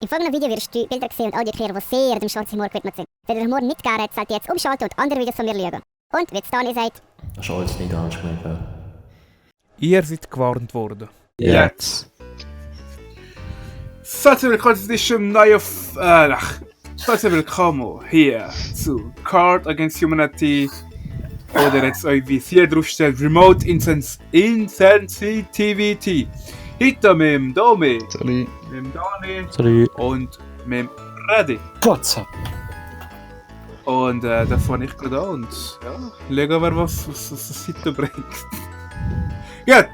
Im folgenden Video wirst du Bilder sehen und Audio hören, die sehr dem schwarzen Humor gewidmet sind. Wenn der Humor nicht gegeben hat, sollt ihr jetzt umschalten und andere Videos von mir schauen. Und, wie es Dani sagt... Das ist alles nicht ernst gemeint. Ihr seid gewarnt worden. Jetzt. Herzlich willkommen zu diesem neuen... Herzlich willkommen hier zu Card Against Humanity. Oder jetzt euch wie es hier drauf steht, Remote Insensitivity. Heute mit dem Domi, Sorry. mit dem Dani Sorry. und mit dem Reddy. What's up? Und da fange ich gerade an und ja, schauen wir, was das heute bringt. Gut,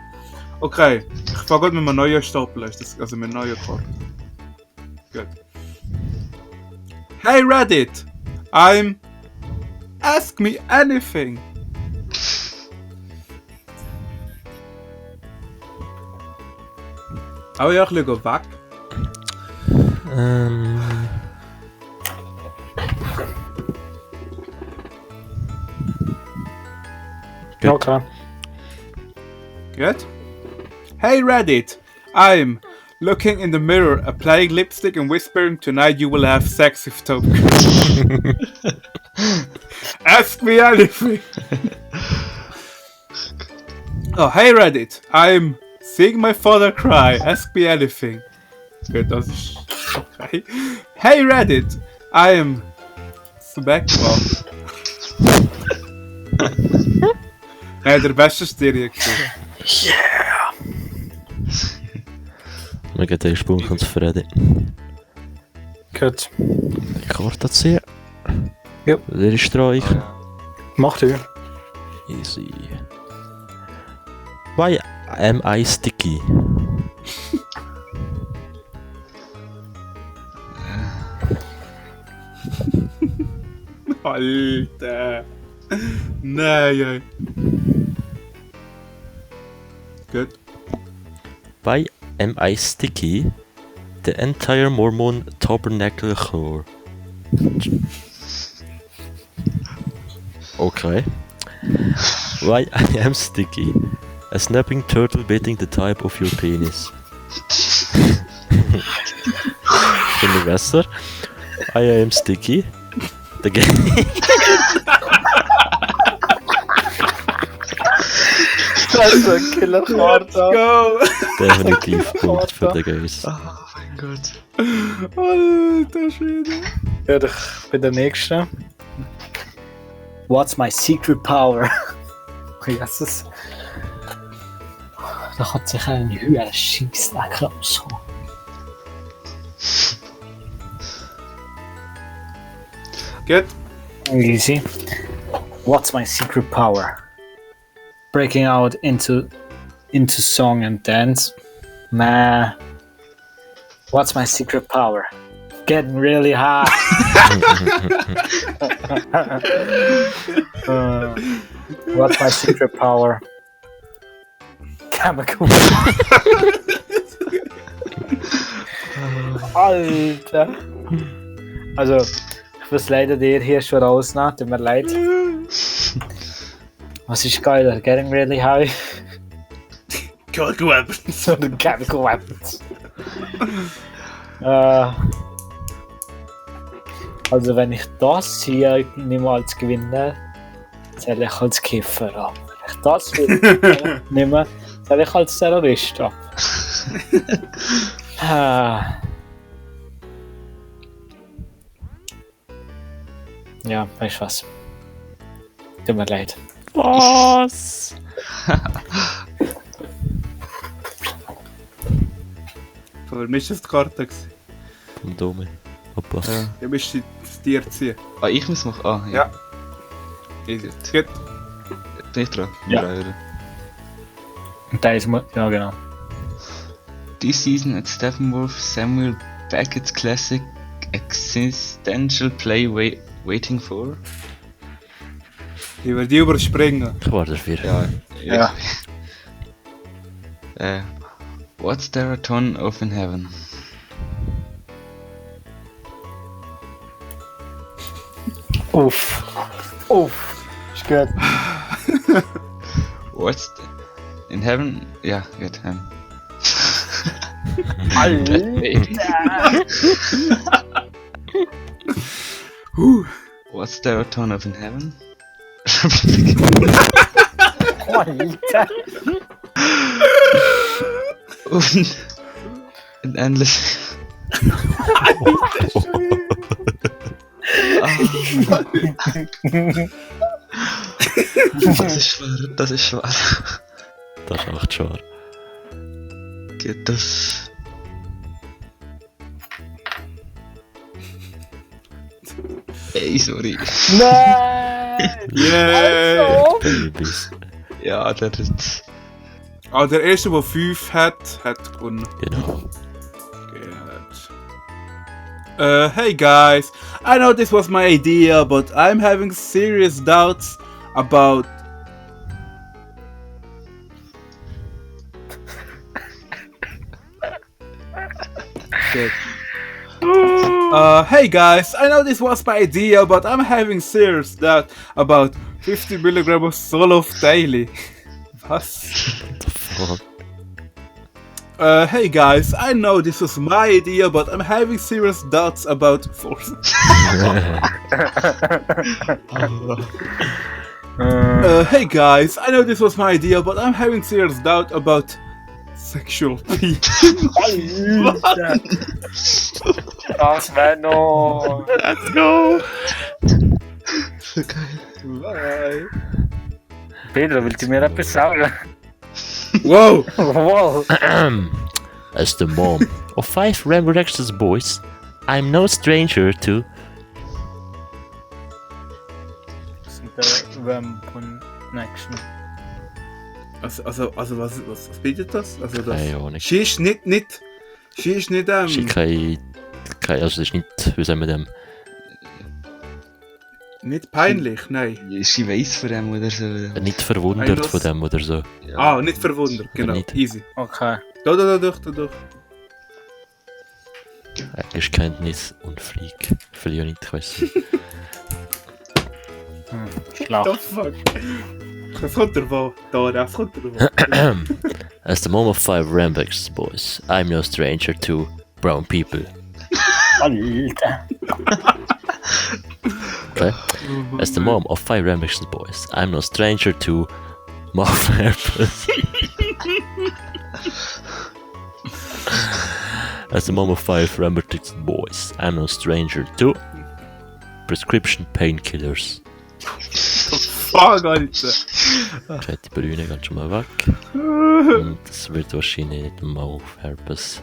okay. Ich fange gerade mit einem neuen Stapel, also mit einem neuen Karte. Gut. Hey Reddit, I'm... Ask me anything. Aber ja, ich schaue weg. Okay. Good. Hey Reddit, I'm looking in the mirror, applying lipstick and whispering tonight you will have sex with Toby. Ask me anything. Oh, hey Reddit, I'm seeing my father cry. Ask me anything. Good, das ist okay. Hey Reddit, I'm Smackball. Ja, der beste Stereo. Yeah! Wir gehen den Sprung ans Freddy. Gut. Die Karte ziehen. Ja. Der ist Streich. Mach du. Easy. Why am I sticky? Alter. Nein. Good. Why am I sticky? The entire Mormon tabernacle floor. Okay. Why I am sticky? A snapping turtle biting the type of your penis. Finde ich besser. I am sticky. The game. Das ist ein Killerkarte. Go! Definitiv Punkt für den Geist. Oh mein Gott. Alter Schwede. Ja, ich bin der Nächste. What's my secret power? Oh, Jesus. Da hat sich ein höherer Schicksal raus. Good. Easy. What's my secret power? Breaking out into song and dance. Nah. What's my secret power? Getting really high. What's my secret power? Chemical. Alter. Also, ich muss leider dir hier schon rausnehmen, tut mir leid. Was ist geiler? Getting really high? Chemical weapons. Oder chemical weapons? Also wenn ich das hier nehme als Gewinner, zähle ich als Kiffer ab. Wenn ich das hier nehme, zähle ich als Terrorist ab. Ja, weißt du was? Tut mir leid. Was? Für mich ist die Karte gewesen. Vom Domi. Hoppa. Ja. Du musst das Tier ziehen. Ah, ich muss machen? Ah, Ja. Easy. Gut. Bin ich dran? Ja. Oder? Und da ist ja genau. This season at Steppenwolf, Samuel Beckett's classic existential play Waiting for? Über die überspringen. Ich war dafür. Ja. What's there a ton of in heaven? Uff. Ist gut. What's in heaven? Ja, gut. What's there a ton of in heaven? Alter. Und ein endlich. Das ist schwer, das ist schwer. Das ist echt schwer. Geht das? Ey, sorry. Nein! Yeah! Babys. Ja, der hat. Ah, der erste, der 5 hat gewonnen. Genau. Good. Hey guys, I know this was my idea, but I'm having serious doubts about. Good. Hey guys, I know this was my idea, but I'm having serious doubt about 50 milligram of Solof daily. Was? Fuck. Hey guys, I know this was my idea, but I'm having serious doubts about force. Hey guys, I know this was my idea, but I'm having serious doubt about sexual pee. Alter. Das wäre noch... Let's go! So geil. Pedro, willst du mir etwas sagen? Wow! Wow. As the mom of 5 Rambo boys, I'm no stranger to. Das sind der Ram-Connection. Also was bietet das? Also das. Keine Ahnung. Sie ist nicht. Sie ist nicht Sie also das ist nicht, wie sagen wir dem? nicht peinlich, nein. Ist sie weiss von dem oder so? Nicht verwundert von dem oder so. Ja. Ah, nicht verwundert, genau. Nicht. Easy. Okay. Doch. Englischkenntnis und Flieg. Verliere nicht, ich weiß nicht. The Schlaf. fuck? Das kommt davon. Das kommt davon. As the mom of 5 Rambuck's boys, I'm no stranger to brown people. Alter. Okay? As the mom of 5 Rambuck's boys, I'm no stranger to mouth herpes. As the mom of 5 Rambuck's boys, I'm no stranger to prescription painkillers. Fuck, Alter. Okay, die Brüne geht schon mal weg. Und das wird wahrscheinlich nicht Mouth herpes.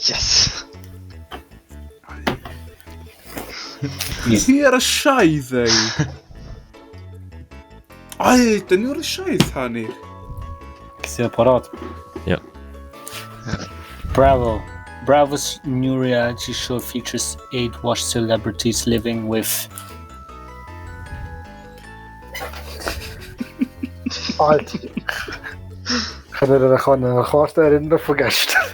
Yes! Hier Scheiße, ey. Alter, nur Scheiß habe ich. Ist ja parat. Ja. Bravo. Bravo's new reality show features 8 washed celebrities living with... Alter. Ich kann mich an eine Karte erinnern von gestern.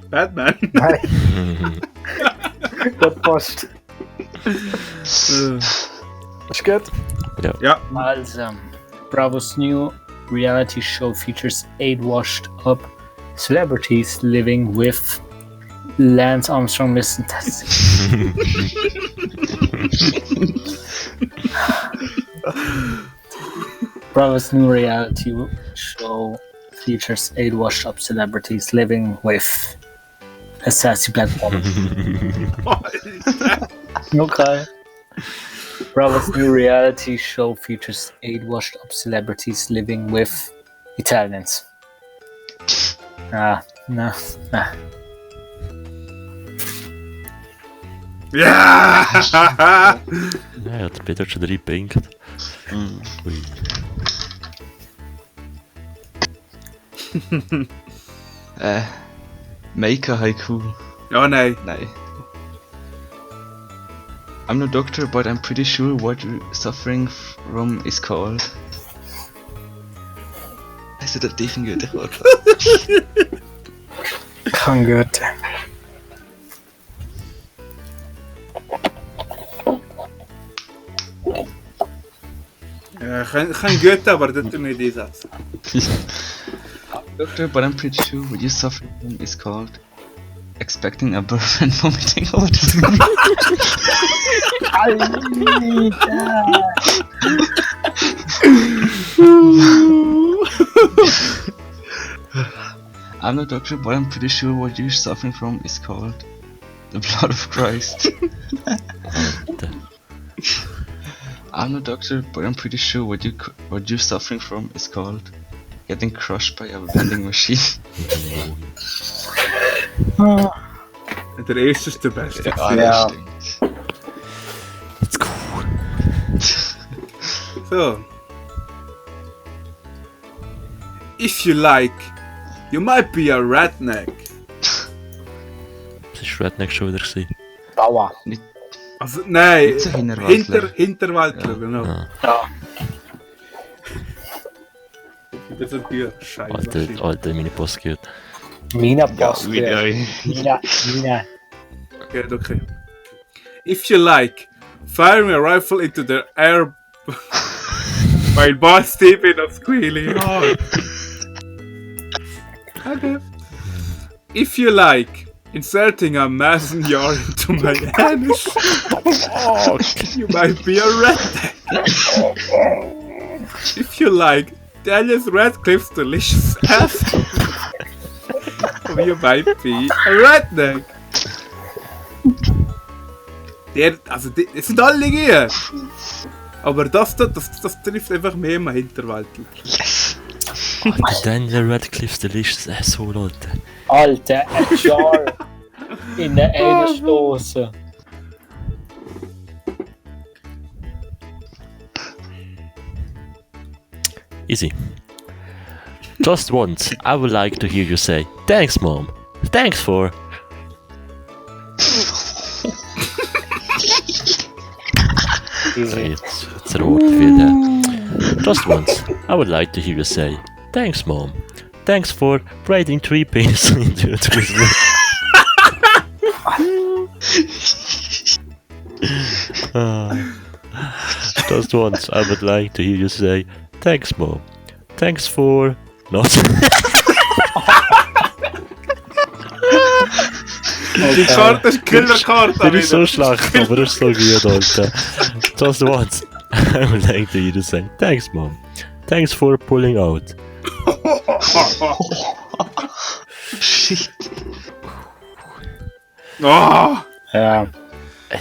Batman. Nein, das passt. Ist gut? Ja. Also, Bravo's new reality show features 8 washed up celebrities living with Lance Armstrong listen test. Bravo's new reality show features 8 washed up celebrities living with a sassy black woman. Okay. Bravo's new reality show features 8 washed up celebrities living with Italians. No. Ja! Ja, hat Peter schon 3 pinkt. Ui. Make a haiku. Oh nein. Nein. I'm no doctor, but I'm pretty sure what you're suffering from is called. Hast du das definiert? Kann gut. Kein Goethe, aber das tut nicht einsetzen. doctor, but I'm pretty sure what you're suffering from is called expecting a birth and vomiting over the I'm not doctor, but I'm pretty sure what you're suffering from is called the blood of Christ. I'm not doctor, but I'm pretty sure what you're suffering from is called getting crushed by a vending machine. Der erste ist der beste. Ja. Stinkt. Let's go. So. If you like, you might be a redneck. Das war Redneck schon wieder gewesen. Bauer. Also, nein, Nicht so Hinterwäldler. Hinterwäldler, genau. Ah. Ja. Das sind die Scheiße. Alter, meine Post gehört. Mina passt. wieder. Mina. Good, okay. If you like, firing a rifle into the air while boss stepping and squealing hard. Okay. If you like, inserting a mason jar into my anus, you might be a redneck. If you like, Daniel Radcliffe's delicious ass, you might be a redneck. Es sind alle hier. Aber das trifft einfach mehr im Hinterwäldler. Alter, Daniel Radcliffe's Delicious Asshole, Alter. Alter, ein Jar in der Edelstoße. Easy. Just once, I would like to hear you say, thanks mom, thanks for... It's rot wieder. Just once, I would like to hear you say, thanks mom, thanks for braiding 3 pins into a twist. Just once, I would like to hear you say, thanks mom, thanks for... Not... Die Karte ist Killerkarte. Die ist so schlecht, aber das ist so gut, Alter. Just once, I would like to hear you say, thanks mom, thanks for pulling out. Shit. Oh, Ja.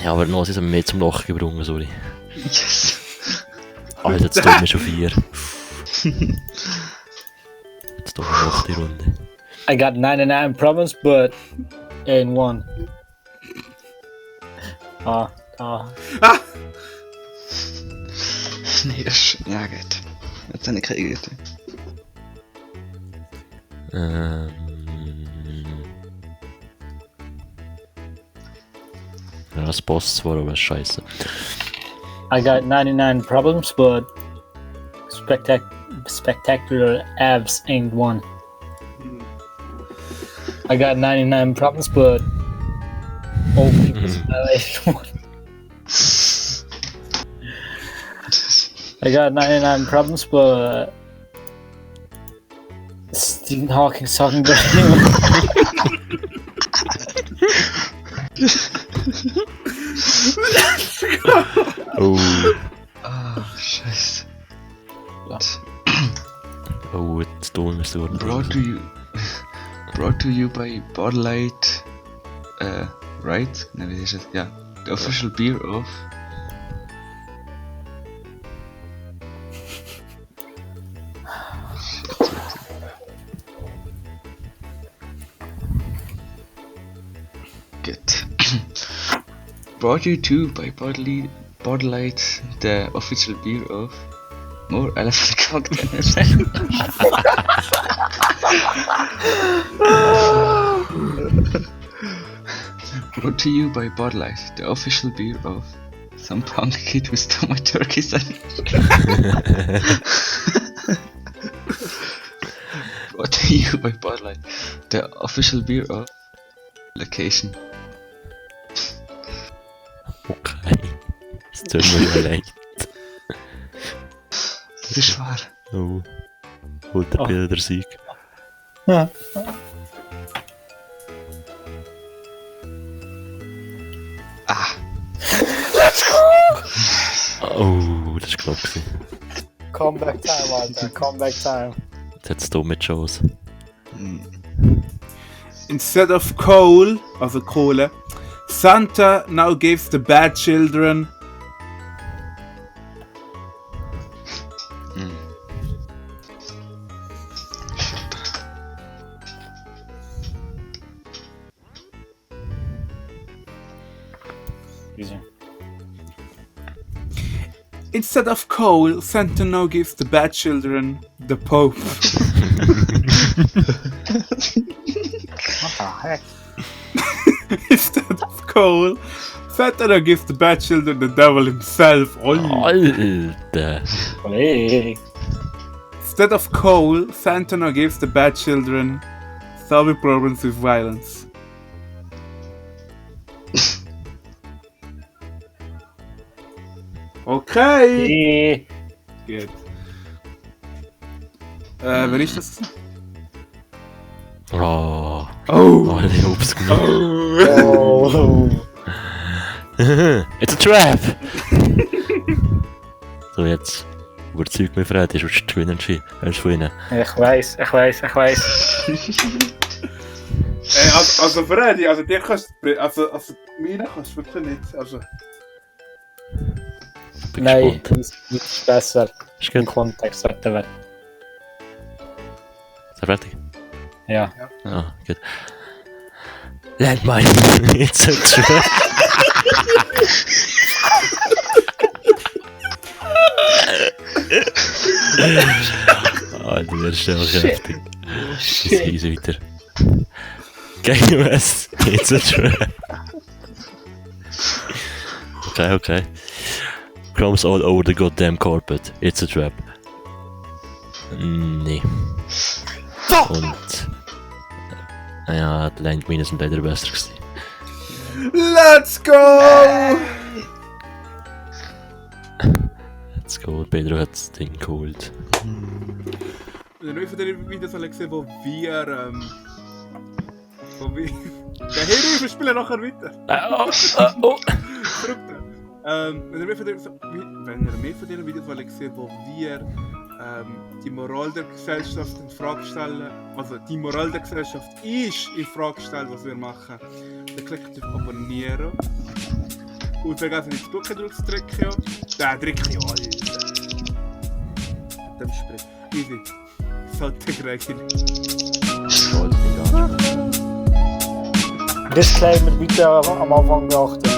Ja, aber noch sind wir mehr zum Lachen gebrungen, sorry. Yes. Alter, jetzt tun wir schon 4. Jetzt tun wir noch die Runde. I got 99 problems, but in one. Ah. Nee, das ist... Ja, gut. Jetzt habe ich keine Idee. Ja, das passt zwar, aber ist scheiße. I got 99 problems, but spectacular abs ain't one. I got 99 problems, but old people smell ain't one. I got 99 problems, but Stephen Hawking talking about Oh, Ah, scheiße. oh, jetzt tun wir so. Brought to you by Bud Light, right? Ne, wie ist es? Ja, the official beer of... Good. Brought you to by Bud Light, the official beer of... More elephant cocktails. Brought to you by Bud Light, the official beer of some punk kid with stole my turkey sandwich. Brought to you by Bud Light, the official beer of Location. Okay. Es tut mir leid. Das ist wahr. Oh. Holt der Bilder Sieg. Oh, das war knapp. Comeback time, Alter. Comeback time. Jetzt hat es dumme Chance. Instead of coal, also Kohle, Santa now gives the bad children Easy. Instead of coal, Santa now gives the bad children the Pope. What the heck? Instead of coal, Santa now gives the bad children the devil himself. Alter! Hey. Instead of coal, Santa now gives the bad children solving problems with violence. Okay! Gut. Wer ist das? Oh! Oh! Ich hab's gemacht. Oh. It's a trap! So, jetzt. Überzeug mich, Fred, ist aus Twin entschieden. Er ist von ihnen. Ich weiß. Also Freddy, also dir kannst du, also mir kannst du wirklich nicht, also... Bin Nein, gespannt. das ist besser. Ist Im gut. Kontext sollte wir. Ist er fertig? Ja. Ah, gut. Landmine! It's a trap! Alter, der ist einfach heftig. Jetzt easy weiter. GFallo, it's a trap. Okay. Crumbs all over the goddamn carpet. It's a trap. Nee. Und... Ja, die Landminen sind leider besser gewesen. Let's go! Let's go, Pedro hat das Ding geholt. Wenn ihr von den Videos alle gesehen, wo wir, Ja, hier, wir spielen nachher weiter. Oh! Verrückt. Wenn ihr mehr von diesen Videos alle gesehen, wo wir die Moral der Gesellschaft in Frage stellen, also die Moral der Gesellschaft ist in Frage stellen, was wir machen, dann klickt auf Abonnieren. Und vergessen nicht das Glocke zu drücken. Ja, drück ja, Alter. Mit dem Sprich. Easy. Santé, Gregini. Disclaimer bitte am Anfang beachten.